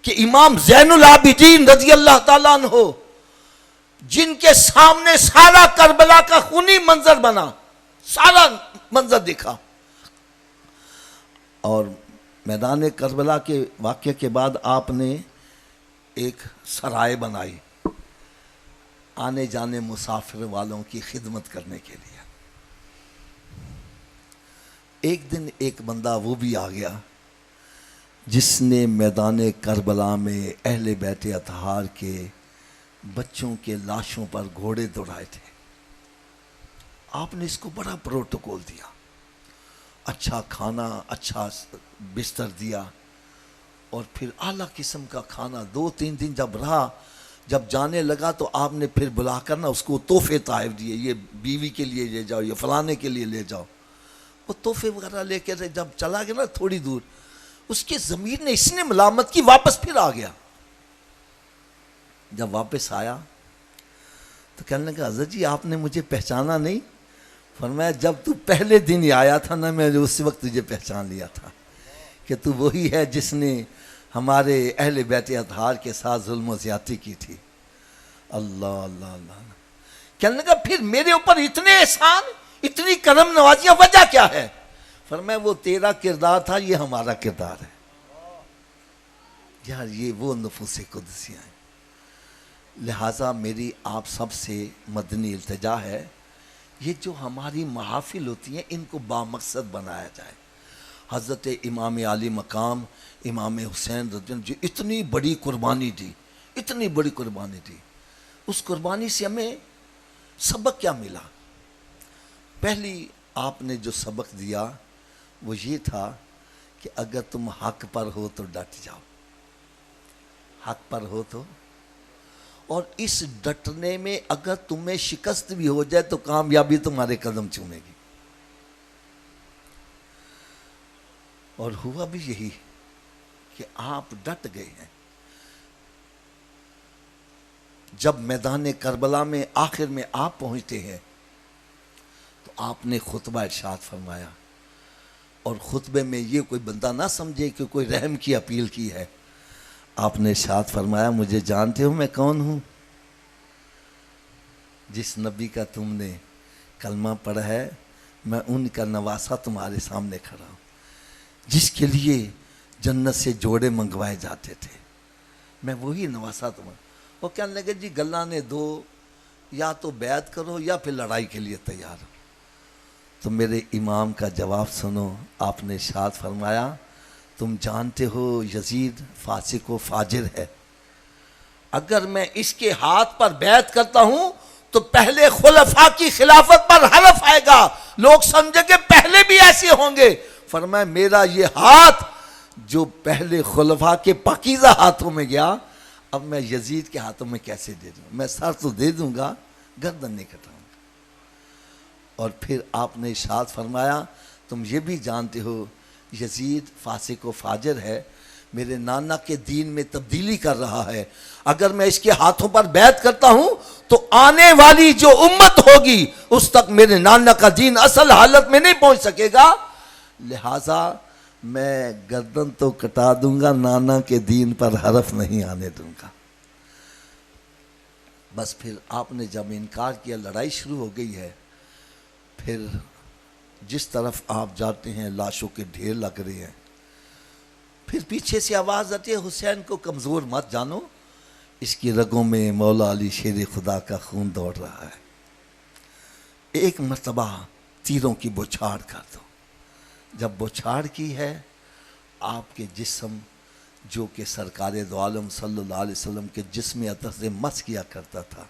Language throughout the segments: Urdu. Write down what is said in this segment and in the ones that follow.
کہ امام زین العابدین رضی اللہ تعالیٰ عنہ جن کے سامنے سارا کربلا کا خونی منظر بنا، سارا منظر دیکھا، اور میدان کربلا کے واقعے کے بعد آپ نے ایک سرائے بنائی آنے جانے مسافر والوں کی خدمت کرنے کے لیے۔ ایک دن ایک بندہ وہ بھی آ گیا جس نے میدان کربلا میں اہل بیت اطہار کے بچوں کے لاشوں پر گھوڑے دوڑائے تھے۔ آپ نے اس کو بڑا پروٹوکول دیا، اچھا کھانا، اچھا بستر دیا، اور پھر اعلیٰ قسم کا کھانا۔ 2-3 دن جب رہا، جب جانے لگا تو آپ نے پھر بلا کر نا اس کو تحفے تحائف دیے، یہ بیوی کے لیے لے جاؤ، یہ فلانے کے لیے لے جاؤ۔ وہ تحفے وغیرہ لے کے جب چلا گیا نا تھوڑی دور، اس کی ضمیر نے اس نے ملامت کی، واپس پھر آ گیا۔ جب واپس آیا تو کہنے لگا حضرت جی آپ نے مجھے پہچانا نہیں؟ فرمایا جب تو پہلے دن ہی آیا تھا نا، میں اس وقت تجھے پہچان لیا تھا کہ تو وہی ہے جس نے ہمارے اہل بیت اطہار کے ساتھ ظلم و زیادتی کی تھی۔ اللہ اللہ اللہ۔ کہنے لگا پھر میرے اوپر اتنے احسان، اتنی کرم نوازیاں، وجہ کیا ہے؟ فرمایا وہ تیرا کردار تھا، یہ ہمارا کردار ہے۔ یار یہ وہ نفوس قدسیاں ہیں۔ لہٰذا میری آپ سب سے مدنی التجا ہے، یہ جو ہماری محافل ہوتی ہیں ان کو بامقصد بنایا جائے۔ حضرت امام عالی مقام امام حسین رضی اللہ عنہ جو اتنی بڑی قربانی دی، اتنی بڑی قربانی دی، اس قربانی سے ہمیں سبق کیا ملا؟ پہلی آپ نے جو سبق دیا وہ یہ تھا کہ اگر تم حق پر ہو تو ڈٹ جاؤ، حق پر ہو تو، اور اس ڈٹنے میں اگر تمہیں شکست بھی ہو جائے تو کامیابی تمہارے قدم چومے گی۔ اور ہوا بھی یہی کہ آپ ڈٹ گئے ہیں۔ جب میدان کربلا میں آخر میں آپ پہنچتے ہیں تو آپ نے خطبہ ارشاد فرمایا، اور خطبے میں یہ کوئی بندہ نہ سمجھے کہ کوئی رحم کی اپیل کی ہے۔ آپ نے ارشاد فرمایا مجھے جانتے ہو میں کون ہوں؟ جس نبی کا تم نے کلمہ پڑھا ہے میں ان کا نواسا تمہارے سامنے کھڑا ہوں، جس کے لیے جنت سے جوڑے منگوائے جاتے تھے، میں وہی نواسا تمہارا۔ وہ کہنے لگے جی گلہ نے دو، یا تو بیعت کرو یا پھر لڑائی کے لیے تیار ہو۔ تو میرے امام کا جواب سنو، آپ نے ارشاد فرمایا تم جانتے ہو یزید فاسق و فاجر ہے، اگر میں اس کے ہاتھ پر بیعت کرتا ہوں تو پہلے خلفاء کی خلافت پر حلف آئے گا، لوگ سمجھیں گے پہلے بھی ایسے ہوں گے۔ فرمایا میرا یہ ہاتھ جو پہلے خلفاء کے پاکیزہ ہاتھوں میں گیا، اب میں یزید کے ہاتھوں میں کیسے دے دوں؟ میں سر تو دے دوں گا، گردن نہیں کٹاؤں گا۔ اور پھر آپ نے ارشاد فرمایا تم یہ بھی جانتے ہو یزید فاسق و فاجر ہے، میرے نانا کے دین میں تبدیلی کر رہا ہے، اگر میں اس کے ہاتھوں پر بیعت کرتا ہوں تو آنے والی جو امت ہوگی اس تک میرے نانا کا دین اصل حالت میں نہیں پہنچ سکے گا، لہٰذا میں گردن تو کٹا دوں گا، نانا کے دین پر حرف نہیں آنے دوں گا۔ بس پھر آپ نے جب انکار کیا، لڑائی شروع ہو گئی ہے۔ پھر جس طرف آپ جاتے ہیں لاشوں کے ڈھیر لگ رہے ہیں، پھر پیچھے سے آواز آتی ہے حسین کو کمزور مت جانو، اس کی رگوں میں مولا علی شیر خدا کا خون دوڑ رہا ہے، ایک مرتبہ تیروں کی بوچھاڑ کر دو۔ جب بوچھاڑ کی ہے، آپ کے جسم جو کہ سرکار دو عالم صلی اللہ علیہ وسلم کے جسم عطر سے مس کیا کرتا تھا،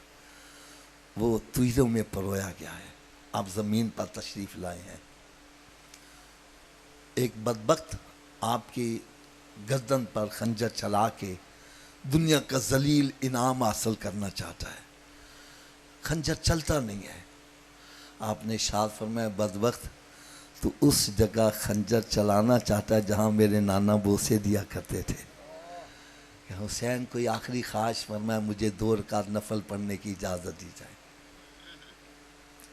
وہ تیروں میں پرویا گیا ہے، آپ زمین پر تشریف لائے ہیں۔ ایک بدبخت آپ کی گردن پر خنجر چلا کے دنیا کا ذلیل انعام حاصل کرنا چاہتا ہے، خنجر چلتا نہیں ہے۔ آپ نے ارشاد فرمایا بدبخت تو اس جگہ خنجر چلانا چاہتا ہے جہاں میرے نانا بوسے دیا کرتے تھے۔ کہ حسین کوئی آخری خواہش، فرمایا مجھے 2 رکعت نفل پڑھنے کی اجازت دی جائے۔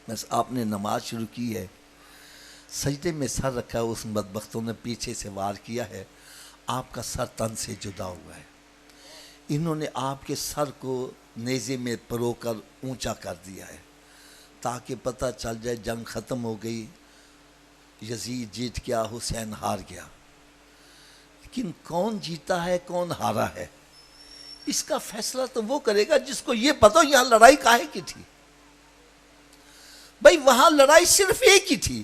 بس آپ نے نماز شروع کی ہے، سجدے میں سر رکھا ہے، اس بدبختوں نے پیچھے سے وار کیا ہے، آپ کا سر تن سے جدا ہوا ہے۔ انہوں نے آپ کے سر کو نیزے میں پرو کر اونچا کر دیا ہے تاکہ پتہ چل جائے جنگ ختم ہو گئی، یزید جیت گیا، حسین ہار گیا۔ لیکن کون جیتا ہے کون ہارا ہے اس کا فیصلہ تو وہ کرے گا جس کو یہ پتا ہو یہاں لڑائی کاہے کی تھی۔ بھائی وہاں لڑائی صرف ایک ہی تھی۔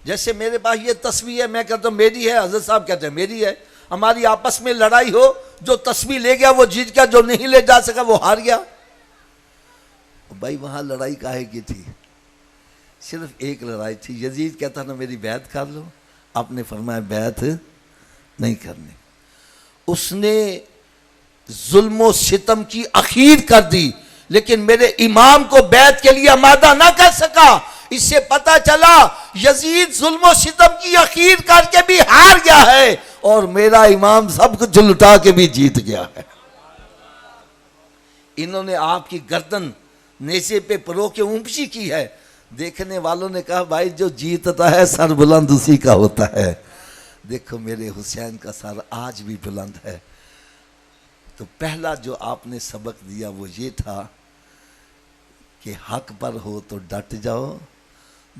جیسے میرے پاس یہ تصویر ہے، میں کہتا ہوں میری ہے، حضرت صاحب کہتے ہیں میری ہے، ہماری آپس میں لڑائی ہو، جو تصویر لے گیا وہ جیت گیا، جو نہیں لے جا سکا وہ ہار گیا۔ بھائی وہاں لڑائی کاہے کی تھی؟ صرف ایک لڑائی تھی۔ یزید کہتا نا میری بیعت کر لو، آپ نے فرمایا بیعت نہیں کرنی۔ اس نے ظلم و ستم کی اخیر کر دی لیکن میرے امام کو بیعت کے لیے آمادہ نہ کر سکا۔ اس سے پتا چلا یزید ظلم و ستم کی اخیر کر کے بھی ہار گیا ہے اور میرا امام سب کچھ لٹا کے بھی جیت گیا ہے۔ انہوں نے آپ کی گردن نیزے پہ پرو کے اونچی کی ہے۔ دیکھنے والوں نے کہا بھائی جو جیتتا ہے سر بلند اسی کا ہوتا ہے۔ دیکھو میرے حسین کا سر آج بھی بلند ہے۔ تو پہلا جو آپ نے سبق دیا وہ یہ تھا کہ حق پر ہو تو ڈٹ جاؤ۔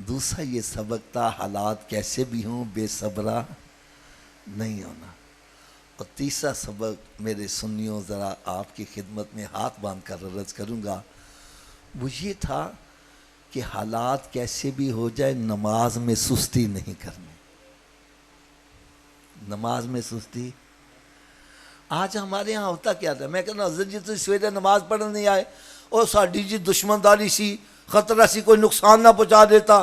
دوسرا یہ سبق تھا حالات کیسے بھی ہوں بے صبرا نہیں ہونا۔ اور تیسرا سبق میرے سنیوں ذرا آپ کی خدمت میں ہاتھ باندھ کر عرض کروں گا، وہ یہ تھا کہ حالات کیسے بھی ہو جائے نماز میں سستی نہیں کرنی۔ نماز میں سستی آج ہمارے ہاں ہوتا کیا تھا، میں کہنا حضرت جی تو سویرے نماز پڑھنے نہیں آئے، اور ساڈی جی دشمنداری سی، خطرہ سی، کوئی نقصان نہ پہنچا دیتا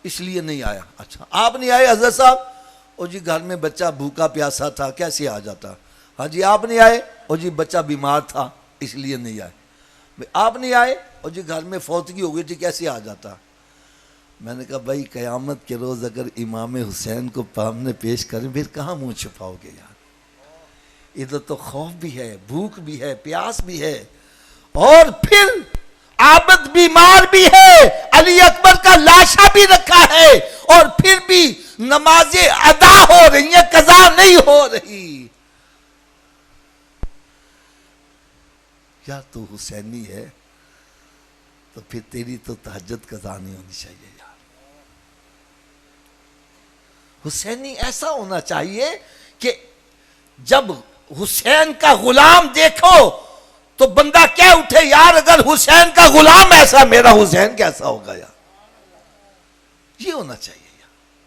اس لیے نہیں آیا۔ اچھا آپ نہیں آئے حضرت صاحب؟ او جی گھر میں بچہ بھوکا پیاسا تھا کیسے آ جاتا؟ ہاں جی آپ نہیں آئے؟ او جی بچہ بیمار تھا اس لیے نہیں آئے۔ آپ نہیں آئے؟ او جی گھر میں فوتگی ہو گئی تھی کیسے آ جاتا؟ میں نے کہا بھائی قیامت کے روز اگر امام حسین کو سامنے پیش کریں پھر کہاں منہ چھپاؤ گے یار؟ ادھر تو خوف بھی ہے، بھوک بھی ہے، پیاس بھی ہے، اور پھر عابد بیمار بھی ہے، علی اکبر کا لاشا بھی رکھا ہے، اور پھر بھی نمازیں ادا ہو رہی ہیں، قضا نہیں ہو رہی۔ یا تو حسینی ہے تو پھر تیری تو تہجد قضا نہیں ہونی چاہیے یار۔ حسینی ایسا ہونا چاہیے کہ جب حسین کا غلام دیکھو تو بندہ کہہ اٹھے یار اگر حسین کا غلام ایسا میرا حسین کیسا ہوگا یار، یہ ہونا چاہیے۔